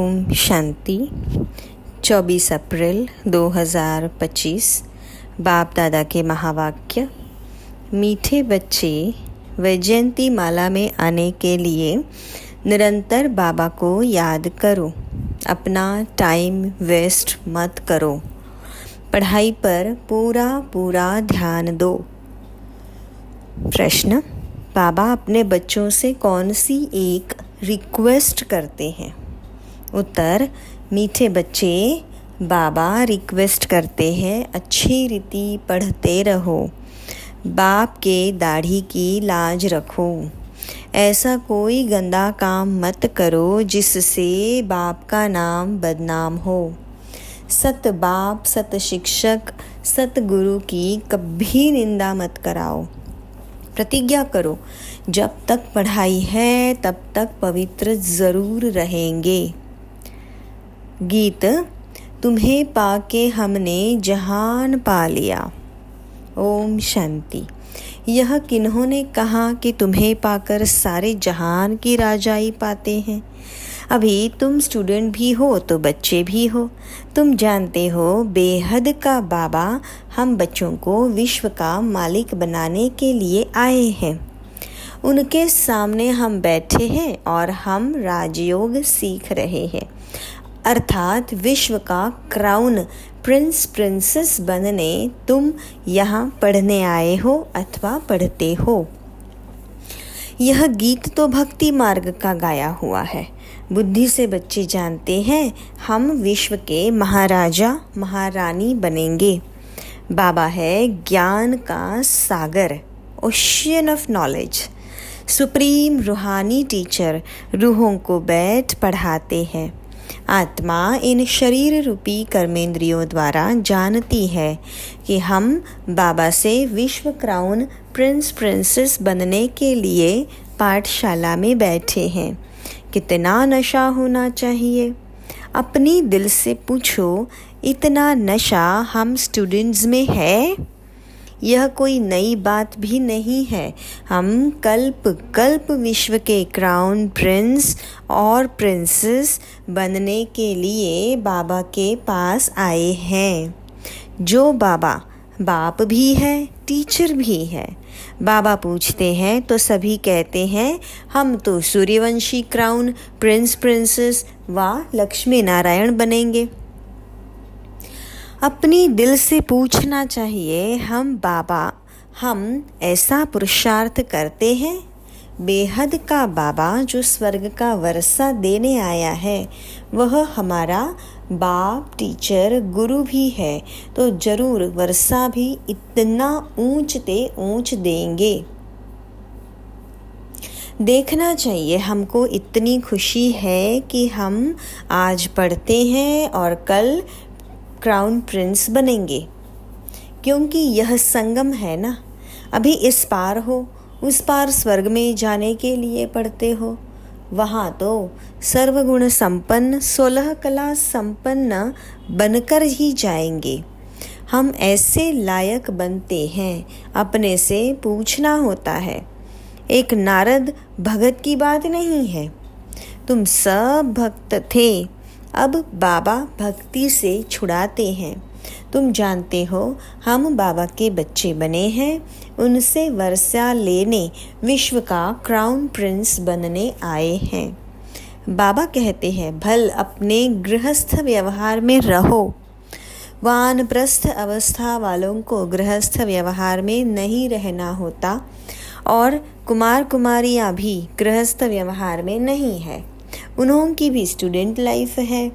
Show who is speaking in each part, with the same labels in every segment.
Speaker 1: ओम शांति। 24 अप्रैल 2025। बाप दादा के महावाक्य। मीठे बच्चे, वैजयंती माला में आने के लिए निरंतर बाबा को याद करो। अपना टाइम वेस्ट मत करो। पढ़ाई पर पूरा ध्यान दो। प्रश्न: बाबा अपने बच्चों से कौन सी एक रिक्वेस्ट करते हैं? उत्तर: मीठे बच्चे, बाबा रिक्वेस्ट करते हैं अच्छी रीति पढ़ते रहो। बाप के दाढ़ी की लाज रखो। ऐसा कोई गंदा काम मत करो जिससे बाप का नाम बदनाम हो। सत बाप, सत शिक्षक, सत गुरु की कभी निंदा मत कराओ। प्रतिज्ञा करो, जब तक पढ़ाई है तब तक पवित्र जरूर रहेंगे। गीत: तुम्हें पाके हमने जहान पा लिया। ओम शांति। यह किन्होंने कहा कि तुम्हें पाकर सारे जहान की राजाई पाते हैं? अभी तुम स्टूडेंट भी हो तो बच्चे भी हो। तुम जानते हो बेहद का बाबा हम बच्चों को विश्व का मालिक बनाने के लिए आए हैं। उनके सामने हम बैठे हैं और हम राजयोग सीख रहे हैं, अर्थात विश्व का क्राउन प्रिंस प्रिंसेस बनने तुम यहाँ पढ़ने आए हो अथवा पढ़ते हो। यह गीत तो भक्ति मार्ग का गाया हुआ है। बुद्धि से बच्चे जानते हैं हम विश्व के महाराजा महारानी बनेंगे। बाबा है ज्ञान का सागर, ओशियन ऑफ नॉलेज। सुप्रीम रूहानी टीचर रूहों को बैठ पढ़ाते हैं। आत्मा इन शरीर रूपी कर्मेंद्रियों द्वारा जानती है कि हम बाबा से विश्व क्राउन प्रिंस प्रिंसेस बनने के लिए पाठशाला में बैठे हैं। कितना नशा होना चाहिए? अपनी दिल से पूछो, इतना नशा हम स्टूडेंट्स में है? यह कोई नई बात भी नहीं है। हम कल्प कल्प विश्व के क्राउन प्रिंस और प्रिंसेस बनने के लिए बाबा के पास आए हैं। जो बाबा बाप भी है, टीचर भी है। बाबा पूछते हैं तो सभी कहते हैं हम तो सूर्यवंशी क्राउन प्रिंस प्रिंसेस व लक्ष्मी नारायण बनेंगे। अपनी दिल से पूछना चाहिए, हम बाबा हम ऐसा पुरुषार्थ करते हैं? बेहद का बाबा जो स्वर्ग का वर्षा देने आया है वह हमारा बाप टीचर गुरु भी है, तो जरूर वर्षा भी इतना ऊंच देंगे। देखना चाहिए हमको इतनी खुशी है कि हम आज पढ़ते हैं और कल क्राउन प्रिंस बनेंगे, क्योंकि यह संगम है ना। अभी इस पार हो, उस पार स्वर्ग में जाने के लिए पढ़ते हो। वहाँ तो सर्वगुण संपन्न 16 कला संपन्न बनकर ही जाएंगे। हम ऐसे लायक बनते हैं, अपने से पूछना होता है। एक नारद भगत की बात नहीं है। तुम सब भक्त थे, अब बाबा भक्ति से छुड़ाते हैं। तुम जानते हो हम बाबा के बच्चे बने हैं, उनसे वर्षा लेने विश्व का क्राउन प्रिंस बनने आए हैं। बाबा कहते हैं भल अपने गृहस्थ व्यवहार में रहो। वानप्रस्थ अवस्था वालों को गृहस्थ व्यवहार में नहीं रहना होता और कुमार कुमारियाँ भी गृहस्थ व्यवहार में नहीं है, उन्हों की भी स्टूडेंट लाइफ है।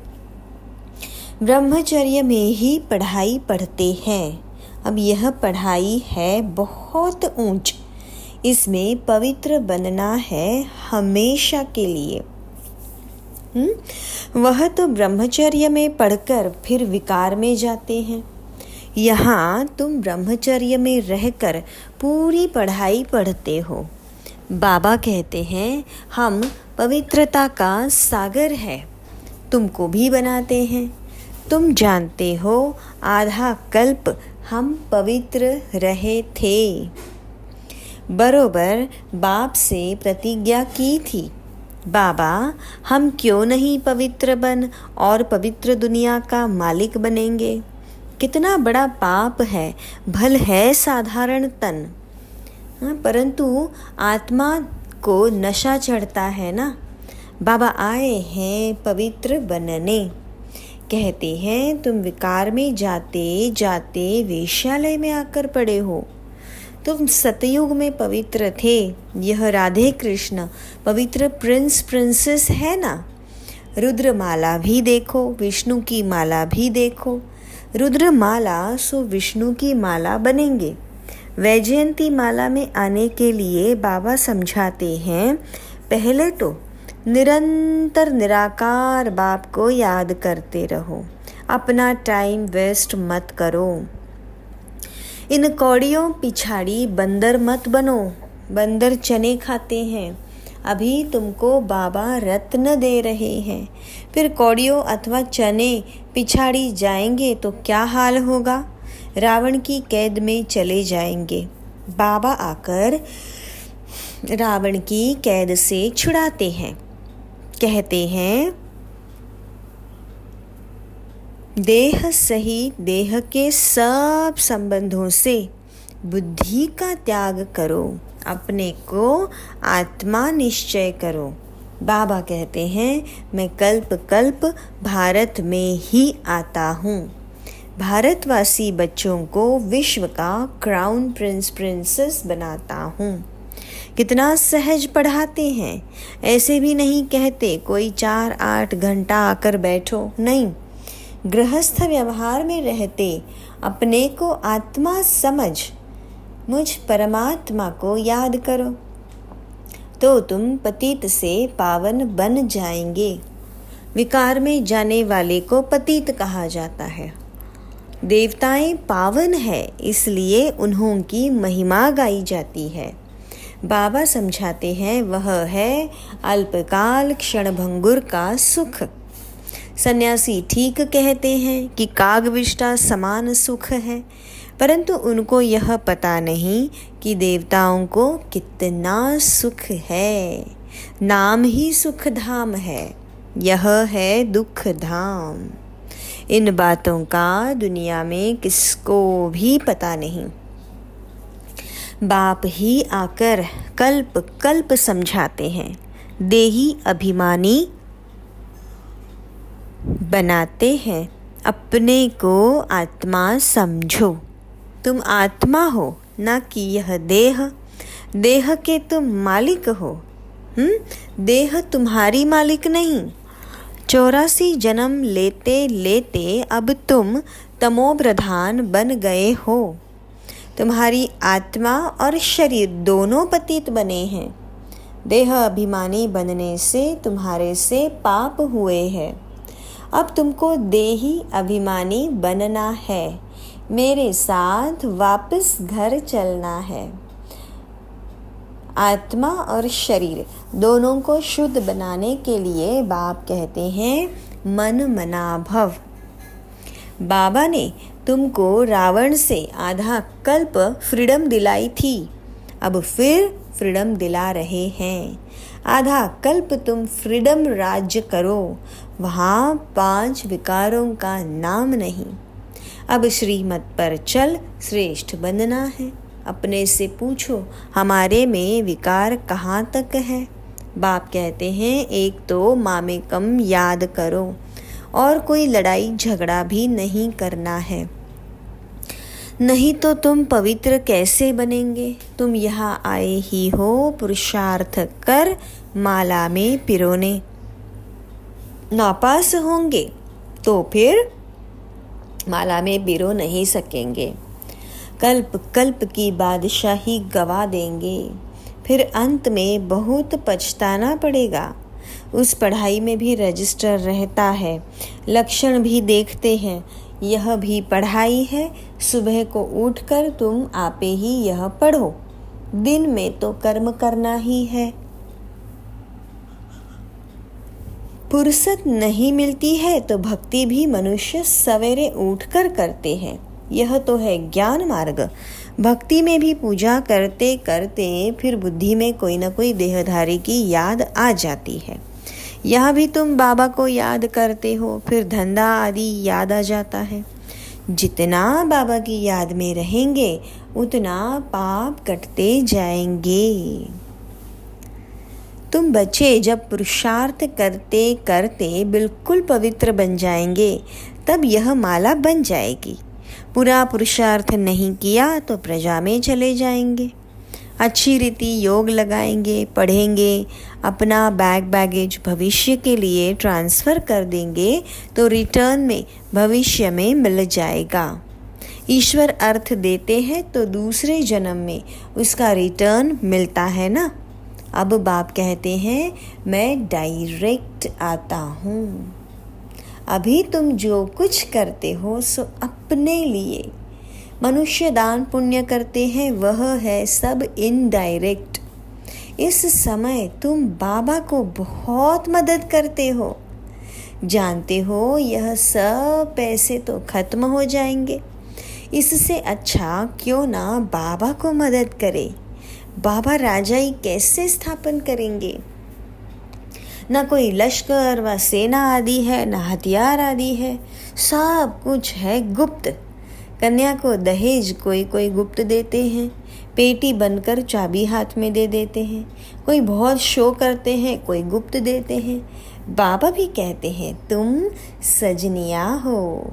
Speaker 1: ब्रह्मचर्य में ही पढ़ाई पढ़ते हैं। अब यह पढ़ाई है बहुत ऊंच, इसमें पवित्र बनना है हमेशा के लिए। वह तो ब्रह्मचर्य में पढ़कर फिर विकार में जाते हैं। यहाँ तुम ब्रह्मचर्य में रहकर पूरी पढ़ाई पढ़ते हो। बाबा कहते हैं हम पवित्रता का सागर है, तुमको भी बनाते हैं। तुम जानते हो आधा कल्प हम पवित्र रहे थे। बरोबर बाप से प्रतिज्ञा की थी, बाबा, हम क्यों नहीं पवित्र बन और पवित्र दुनिया का मालिक बनेंगे? कितना बड़ा पाप है, भल है साधारण तन। परंतु आत्मा को नशा चढ़ता है ना। बाबा आए हैं पवित्र बनने। कहते हैं तुम विकार में जाते जाते वेश्यालय में आकर पड़े हो। तुम सतयुग में पवित्र थे। यह राधे कृष्ण पवित्र प्रिंस प्रिंसेस है ना। रुद्रमाला भी देखो, विष्णु की माला भी देखो। रुद्रमाला सो विष्णु की माला बनेंगे। वैजयंती माला में आने के लिए बाबा समझाते हैं, पहले तो निरंतर निराकार बाप को याद करते रहो, अपना टाइम वेस्ट मत करो। इन कौड़ियों पिछाड़ी बंदर मत बनो। बंदर चने खाते हैं। अभी तुमको बाबा रत्न दे रहे हैं, फिर कौड़ियों अथवा चने पिछाड़ी जाएंगे तो क्या हाल होगा? रावण की कैद में चले जाएंगे। बाबा आकर रावण की कैद से छुड़ाते हैं। कहते हैं देह सहित देह के सब संबंधों से बुद्धि का त्याग करो, अपने को आत्मा निश्चय करो। बाबा कहते हैं मैं कल्प कल्प भारत में ही आता हूँ। भारतवासी बच्चों को विश्व का क्राउन प्रिंस प्रिंसेस बनाता हूँ। कितना सहज पढ़ाते हैं। ऐसे भी नहीं कहते कोई 4-8 घंटा आकर बैठो, नहीं। गृहस्थ व्यवहार में रहते अपने को आत्मा समझ मुझ परमात्मा को याद करो तो तुम पतित से पावन बन जाएंगे। विकार में जाने वाले को पतित कहा जाता है। देवताएं पावन है, इसलिए उन्हों की महिमा गाई जाती है। बाबा समझाते हैं वह है अल्पकाल क्षणभंगुर का सुख। सन्यासी ठीक कहते हैं कि कागविष्टा समान सुख है, परंतु उनको यह पता नहीं कि देवताओं को कितना सुख है। नाम ही सुख धाम है, यह है दुख धाम। इन बातों का दुनिया में किसको भी पता नहीं। बाप ही आकर कल्प कल्प समझाते हैं। देही अभिमानी बनाते हैं, अपने को आत्मा समझो। तुम आत्मा हो ना कि यह देह। देह के तुम मालिक हो। देह तुम्हारी मालिक नहीं। 84 जन्म लेते लेते अब तुम तमोप्रधान बन गए हो। तुम्हारी आत्मा और शरीर दोनों पतित बने हैं। देह अभिमानी बनने से तुम्हारे से पाप हुए हैं। अब तुमको देही अभिमानी बनना है, मेरे साथ वापस घर चलना है। आत्मा और शरीर दोनों को शुद्ध बनाने के लिए बाप कहते हैं मन मना भव। बाबा ने तुमको रावण से आधा कल्प फ्रीडम दिलाई थी, अब फिर फ्रीडम दिला रहे हैं। आधा कल्प तुम फ्रीडम राज्य करो, वहाँ 5 विकारों का नाम नहीं। अब श्रीमत पर चल श्रेष्ठ बनना है। अपने से पूछो हमारे में विकार कहाँ तक है। बाप कहते हैं एक तो मामे कम याद करो और कोई लड़ाई झगड़ा भी नहीं करना है, नहीं तो तुम पवित्र कैसे बनेंगे। तुम यहाँ आए ही हो पुरुषार्थ कर माला में पिरोने। नापास होंगे तो फिर माला में पिरो नहीं सकेंगे। कल्प कल्प की बादशाही गवा देंगे, फिर अंत में बहुत पछताना पड़ेगा। उस पढ़ाई में भी रजिस्टर रहता है, लक्षण भी देखते हैं। यह भी पढ़ाई है। सुबह को उठकर तुम आपे ही यह पढ़ो। दिन में तो कर्म करना ही है। फुर्सत नहीं मिलती है तो भक्ति भी मनुष्य सवेरे उठकर करते हैं। यह तो है ज्ञान मार्ग। भक्ति में भी पूजा करते करते फिर बुद्धि में कोई ना कोई देहधारी की याद आ जाती है। यह भी तुम बाबा को याद करते हो, फिर धंधा आदि याद आ जाता है। जितना बाबा की याद में रहेंगे उतना पाप कटते जाएंगे। तुम बच्चे जब पुरुषार्थ करते करते बिल्कुल पवित्र बन जाएंगे तब यह माला बन जाएगी। पूरा पुरुषार्थ नहीं किया तो प्रजा में चले जाएंगे। अच्छी रीति योग लगाएंगे, पढ़ेंगे, अपना बैगेज भविष्य के लिए ट्रांसफ़र कर देंगे तो रिटर्न में भविष्य में मिल जाएगा। ईश्वर अर्थ देते हैं तो दूसरे जन्म में उसका रिटर्न मिलता है ना। अब बाप कहते हैं मैं डायरेक्ट आता हूँ। अभी तुम जो कुछ करते हो सो अपने लिए। मनुष्य दान पुण्य करते हैं वह है सब इनडायरेक्ट। इस समय तुम बाबा को बहुत मदद करते हो। जानते हो यह सब पैसे तो खत्म हो जाएंगे। इससे अच्छा क्यों ना बाबा को मदद करे। बाबा राजाई कैसे स्थापन करेंगे। न कोई लश्कर व सेना आदि है, न हथियार आदि है, सब कुछ है गुप्त। कन्या को दहेज कोई कोई गुप्त देते हैं, पेटी बनकर चाबी हाथ में दे देते हैं। कोई बहुत शो करते हैं, कोई गुप्त देते हैं। बाबा भी कहते हैं तुम सजनिया हो,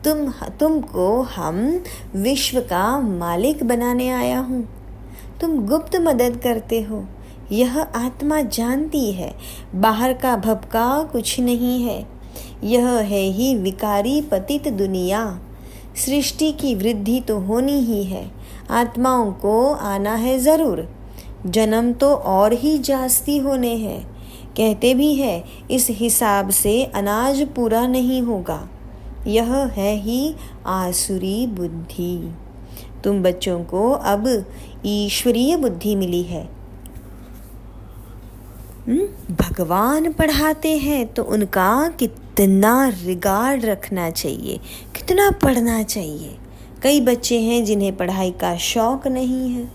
Speaker 1: तुमको हम विश्व का मालिक बनाने आया हूँ। तुम गुप्त मदद करते हो। यह आत्मा जानती है बाहर का भपका कुछ नहीं है। यह है ही विकारी पतित दुनिया। सृष्टि की वृद्धि तो होनी ही है। आत्माओं को आना है ज़रूर। जन्म तो और ही जास्ती होने हैं। कहते भी है इस हिसाब से अनाज पूरा नहीं होगा। यह है ही आसुरी बुद्धि। तुम बच्चों को अब ईश्वरीय बुद्धि मिली है। भगवान पढ़ाते हैं तो उनका कितना रिगार्ड रखना चाहिए, कितना पढ़ना चाहिए। कई बच्चे हैं जिन्हें पढ़ाई का शौक नहीं है।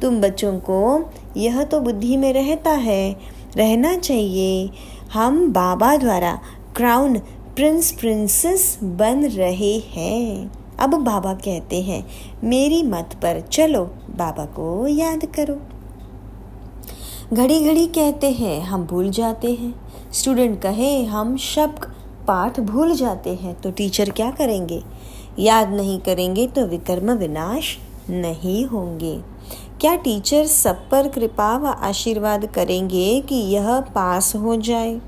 Speaker 1: तुम बच्चों को यह तो बुद्धि में रहना चाहिए हम बाबा द्वारा क्राउन प्रिंसेस बन रहे हैं। अब बाबा कहते हैं मेरी मत पर चलो, बाबा को याद करो। घड़ी घड़ी कहते हैं हम भूल जाते हैं। स्टूडेंट कहे हम शब्द पाठ भूल जाते हैं तो टीचर क्या करेंगे। याद नहीं करेंगे तो विकर्म विनाश नहीं होंगे। क्या टीचर सब पर कृपा व आशीर्वाद करेंगे कि यह पास हो जाए।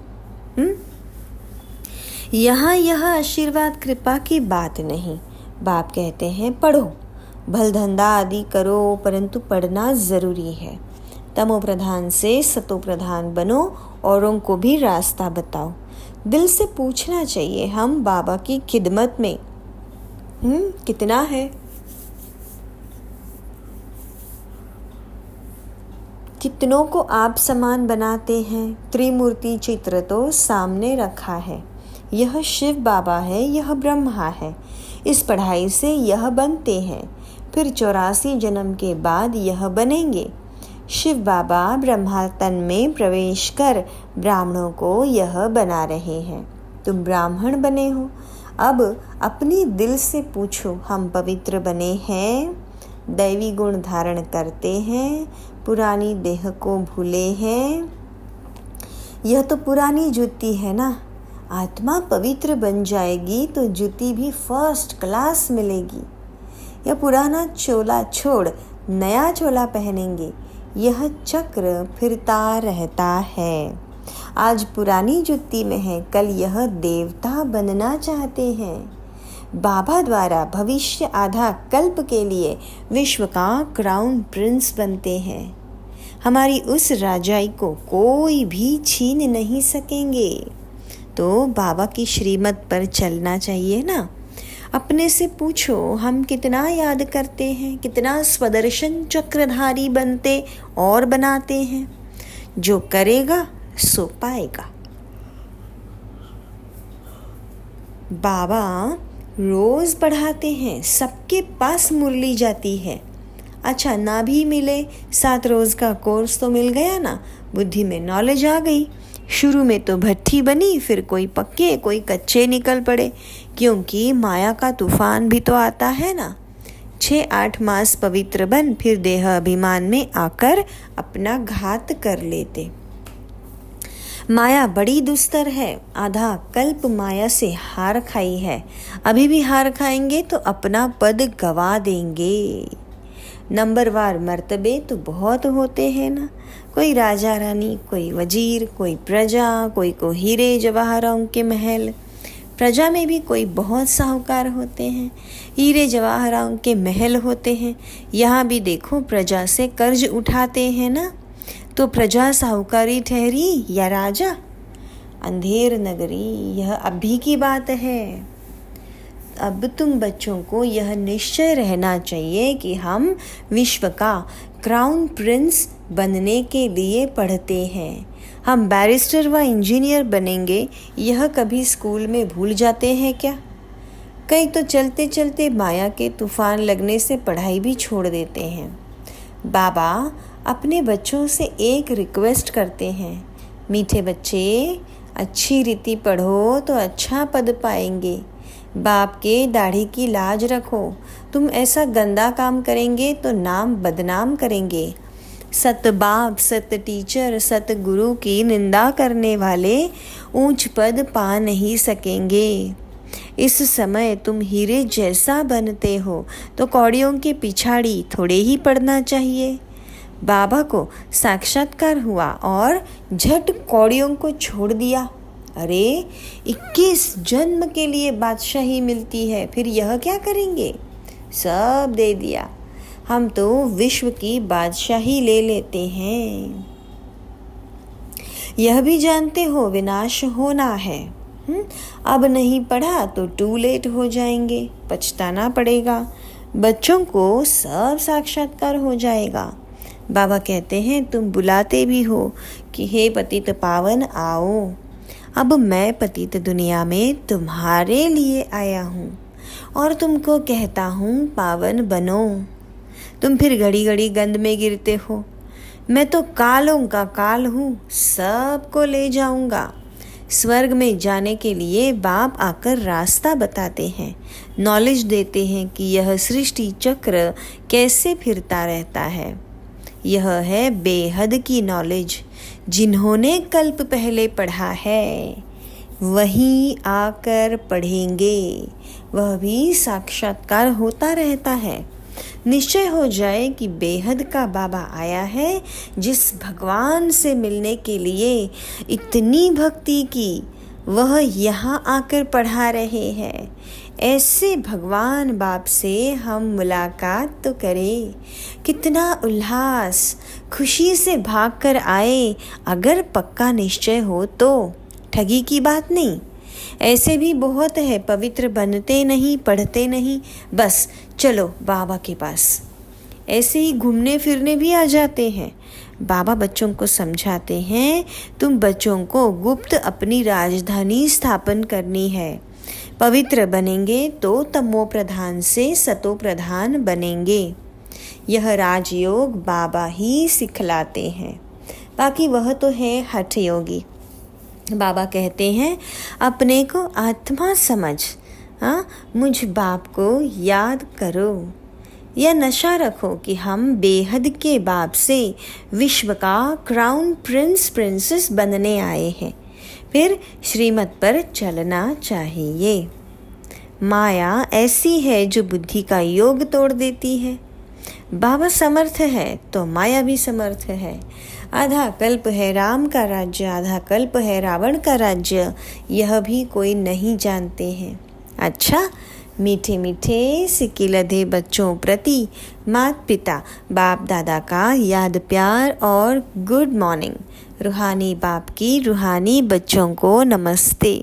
Speaker 1: यहाँ यह आशीर्वाद कृपा की बात नहीं। बाप कहते हैं पढ़ो, भल धंधा आदि करो, परंतु पढ़ना ज़रूरी है। तमो प्रधान से सतो प्रधान बनो, औरों को भी रास्ता बताओ। दिल से पूछना चाहिए हम बाबा की खिदमत में कितना है। कितनों को आप समान बनाते हैं। त्रिमूर्ति चित्र तो सामने रखा है। यह शिव बाबा है, यह ब्रह्मा है। इस पढ़ाई से यह बनते हैं, फिर 84 जन्म के बाद यह बनेंगे। शिव बाबा ब्रह्मा तन में प्रवेश कर ब्राह्मणों को यह बना रहे हैं। तुम ब्राह्मण बने हो। अब अपनी दिल से पूछो हम पवित्र बने हैं, दैवी गुण धारण करते हैं, पुरानी देह को भूले हैं। यह तो पुरानी जुत्ती है ना। आत्मा पवित्र बन जाएगी तो जुत्ती भी फर्स्ट क्लास मिलेगी। यह पुराना चोला छोड़ नया चोला पहनेंगे। यह चक्र फिरता रहता है। आज पुरानी जुत्ती में है, कल यह देवता बनना चाहते हैं। बाबा द्वारा भविष्य आधा कल्प के लिए विश्व का क्राउन प्रिंस बनते हैं। हमारी उस राजाई को कोई भी छीन नहीं सकेंगे। तो बाबा की श्रीमत पर चलना चाहिए ना। अपने से पूछो हम कितना याद करते हैं, कितना स्वदर्शन चक्रधारी बनते और बनाते हैं। जो करेगा सो पाएगा। बाबा रोज पढ़ाते हैं, सबके पास मुरली जाती है। अच्छा ना भी मिले, 7 रोज़ का कोर्स तो मिल गया ना, बुद्धि में नॉलेज आ गई। शुरू में तो भट्ठी बनी, फिर कोई पक्के कोई कच्चे निकल पड़े, क्योंकि माया का तूफान भी तो आता है ना। 6-8 मास पवित्र बन फिर देह अभिमान में आकर अपना घात कर लेते। माया बड़ी दुस्तर है, आधा कल्प माया से हार खाई है, अभी भी हार खाएंगे तो अपना पद गवा देंगे। नंबरवार मर्तबे तो बहुत होते हैं ना, कोई राजा रानी, कोई वजीर, कोई प्रजा, कोई को हीरे जवाहरों के महल। प्रजा में भी कोई बहुत साहूकार होते हैं, हीरे जवाहरों के महल होते हैं। यहाँ भी देखो प्रजा से कर्ज उठाते हैं ना, तो प्रजा साहूकारी ठहरी या राजा? अंधेर नगरी यह अभी की बात है। अब तुम बच्चों को यह निश्चय रहना चाहिए कि हम विश्व का क्राउन प्रिंस बनने के लिए पढ़ते हैं। हम बैरिस्टर व इंजीनियर बनेंगे, यह कभी स्कूल में भूल जाते हैं क्या? कई तो चलते चलते माया के तूफान लगने से पढ़ाई भी छोड़ देते हैं। बाबा अपने बच्चों से एक रिक्वेस्ट करते हैं, मीठे बच्चे अच्छी रीति पढ़ो तो अच्छा पद पाएंगे। बाप के दाढ़ी की लाज रखो, तुम ऐसा गंदा काम करेंगे तो नाम बदनाम करेंगे। सत बाप, सत टीचर, सत गुरु की निंदा करने वाले ऊंच पद पा नहीं सकेंगे। इस समय तुम हीरे जैसा बनते हो तो कौड़ियों के पिछाड़ी थोड़े ही पड़ना चाहिए। बाबा को साक्षात्कार हुआ और झट कौड़ियों को छोड़ दिया। अरे 21 जन्म के लिए बादशाही मिलती है, फिर यह क्या करेंगे? सब दे दिया, हम तो विश्व की बादशाही ले लेते हैं। यह भी जानते हो विनाश होना है। अब नहीं पढ़ा तो टू लेट हो जाएंगे, पछताना पड़ेगा। बच्चों को सब साक्षात्कार हो जाएगा। बाबा कहते हैं तुम बुलाते भी हो कि हे पतित पावन आओ। अब मैं पतित दुनिया में तुम्हारे लिए आया हूँ और तुमको कहता हूँ पावन बनो। तुम फिर घड़ी घड़ी गंद में गिरते हो। मैं तो कालों का काल हूँ, सबको ले जाऊँगा। स्वर्ग में जाने के लिए बाप आकर रास्ता बताते हैं, नॉलेज देते हैं कि यह सृष्टि चक्र कैसे फिरता रहता है। यह है बेहद की नॉलेज। जिन्होंने कल्प पहले पढ़ा है वहीं आकर पढ़ेंगे, वह भी साक्षात्कार होता रहता है। निश्चय हो जाए कि बेहद का बाबा आया है, जिस भगवान से मिलने के लिए इतनी भक्ति की वह यहाँ आकर पढ़ा रहे हैं। ऐसे भगवान बाप से हम मुलाकात तो करें। कितना उल्लास, खुशी से भाग कर आए। अगर पक्का निश्चय हो तो ठगी की बात नहीं। ऐसे भी बहुत है, पवित्र बनते नहीं, पढ़ते नहीं, बस चलो बाबा के पास। ऐसे ही घूमने फिरने भी आ जाते हैं। बाबा बच्चों को समझाते हैं, तुम बच्चों को गुप्त अपनी राजधानी स्थापन करनी है। पवित्र बनेंगे तो तमो प्रधान से सतो प्रधान बनेंगे। यह राजयोग बाबा ही सिखलाते हैं, बाकी वह तो है हठ योगी। बाबा कहते हैं अपने को आत्मा समझ, मुझ बाप को याद करो। यह नशा रखो कि हम बेहद के बाप से विश्व का क्राउन प्रिंस प्रिंसेस बनने आए हैं, फिर श्रीमत पर चलना चाहिए। माया ऐसी है जो बुद्धि का योग तोड़ देती है। बाबा समर्थ है तो माया भी समर्थ है। आधा कल्प है राम का राज्य, आधा कल्प है रावण का राज्य, यह भी कोई नहीं जानते हैं। अच्छा, मीठे मीठे सिक्के लदे बच्चों प्रति माता पिता बाप दादा का याद प्यार और गुड मॉर्निंग। रूहानी बाप की रूहानी बच्चों को नमस्ते।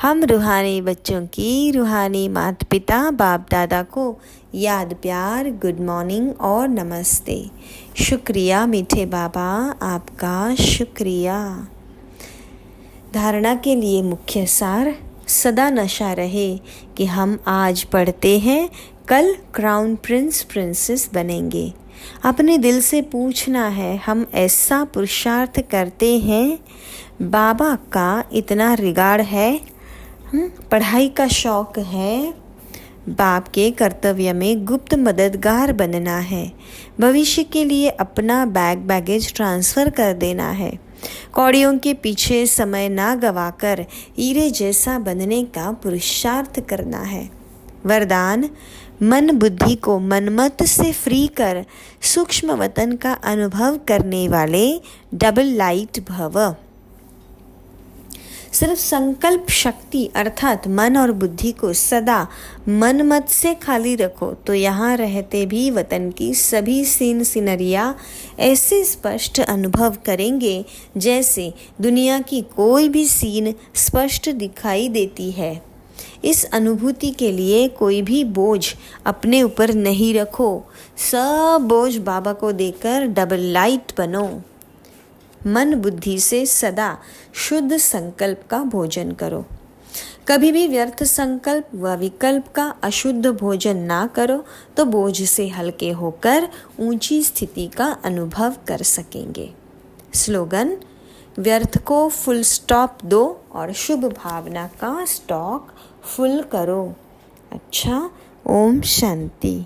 Speaker 1: हम रूहानी बच्चों की रूहानी माता पिता बाप दादा को याद प्यार, गुड मॉर्निंग और नमस्ते। शुक्रिया मीठे बाबा, आपका शुक्रिया। धारणा के लिए मुख्य सार, सदा नशा रहे कि हम आज पढ़ते हैं, कल क्राउन प्रिंस प्रिंसेस बनेंगे। अपने दिल से पूछना है, हम ऐसा पुरुषार्थ करते हैं, बाबा का इतना रिगार्ड है, पढ़ाई का शौक़ है, बाप के कर्तव्य में गुप्त मददगार बनना है, भविष्य के लिए अपना बैगेज ट्रांसफ़र कर देना है, कौड़ियों के पीछे समय ना गवाकर हीरे जैसा बनने का पुरुषार्थ करना है। वरदान, मन बुद्धि को मनमत से फ्री कर सूक्ष्म वतन का अनुभव करने वाले डबल लाइट भव। सिर्फ संकल्प शक्ति अर्थात मन और बुद्धि को सदा मनमत से खाली रखो तो यहाँ रहते भी वतन की सभी सीन सिनरिया ऐसे स्पष्ट अनुभव करेंगे जैसे दुनिया की कोई भी सीन स्पष्ट दिखाई देती है। इस अनुभूति के लिए कोई भी बोझ अपने ऊपर नहीं रखो, सब बोझ बाबा को देकर डबल लाइट बनो। मन बुद्धि से सदा शुद्ध संकल्प का भोजन करो, कभी भी व्यर्थ संकल्प व विकल्प का अशुद्ध भोजन ना करो तो बोझ से हल्के होकर ऊंची स्थिति का अनुभव कर सकेंगे। स्लोगन, व्यर्थ को फुल स्टॉप दो और शुभ भावना का स्टॉक फुल करो। अच्छा, ओम शांति।